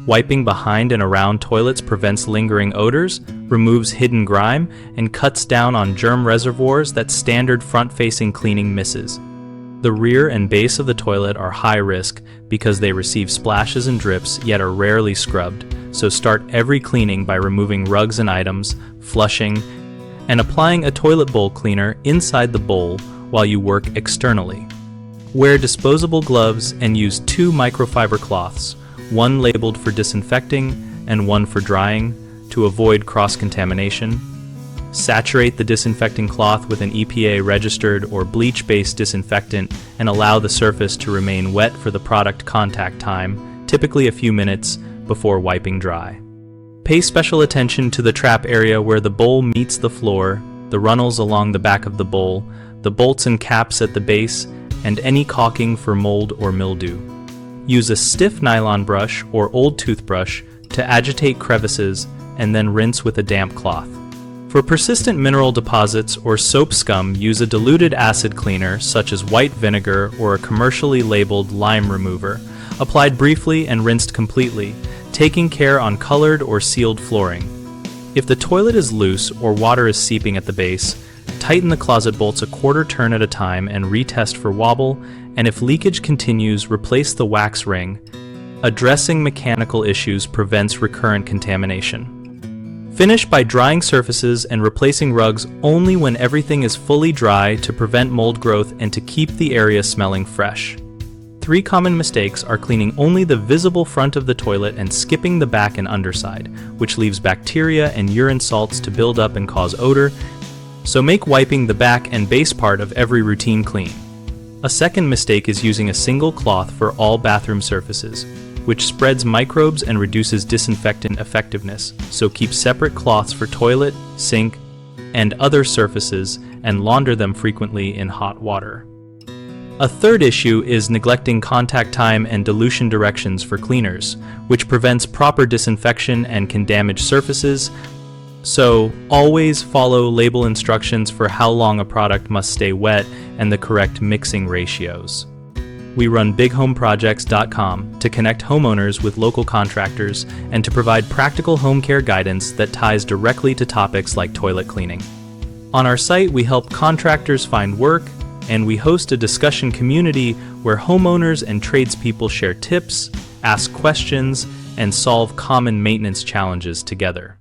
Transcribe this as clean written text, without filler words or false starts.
Wiping behind and around toilets prevents lingering odors, removes hidden grime, and cuts down on germ reservoirs that standard front-facing cleaning misses. The rear and base of the toilet are high risk because they receive splashes and drips yet are rarely scrubbed, so start every cleaning by removing rugs and items, flushing, and applying a toilet bowl cleaner inside the bowl while you work externally. Wear disposable gloves and use 2 microfiber cloths, one labeled for disinfecting and one for drying, to avoid cross-contamination. Saturate the disinfecting cloth with an EPA-registered or bleach-based disinfectant and allow the surface to remain wet for the product contact time, typically a few minutes, before wiping dry. Pay special attention to the trap area where the bowl meets the floor, the runnels along the back of the bowl, the bolts and caps at the base, and any caulking for mold or mildew. Use a stiff nylon brush or old toothbrush to agitate crevices and then rinse with a damp cloth. For persistent mineral deposits or soap scum, use a diluted acid cleaner such as white vinegar or a commercially labeled lime remover, applied briefly and rinsed completely, taking care on colored or sealed flooring. If the toilet is loose or water is seeping at the base, tighten the closet bolts a quarter turn at a time and retest for wobble, and if leakage continues, replace the wax ring. Addressing mechanical issues prevents recurrent contamination. Finish by drying surfaces and replacing rugs only when everything is fully dry to prevent mold growth and to keep the area smelling fresh. 3 common mistakes are cleaning only the visible front of the toilet and skipping the back and underside, which leaves bacteria and urine salts to build up and cause odor, so make wiping the back and base part of every routine clean. A second mistake is using a single cloth for all bathroom surfaces, which spreads microbes and reduces disinfectant effectiveness, so keep separate cloths for toilet, sink, and other surfaces and launder them frequently in hot water. A third issue is neglecting contact time and dilution directions for cleaners, which prevents proper disinfection and can damage surfaces, so always follow label instructions for how long a product must stay wet and the correct mixing ratios. We run bighomeprojects.com to connect homeowners with local contractors and to provide practical home care guidance that ties directly to topics like toilet cleaning. On our site, we help contractors find work, and we host a discussion community where homeowners and tradespeople share tips, ask questions, and solve common maintenance challenges together.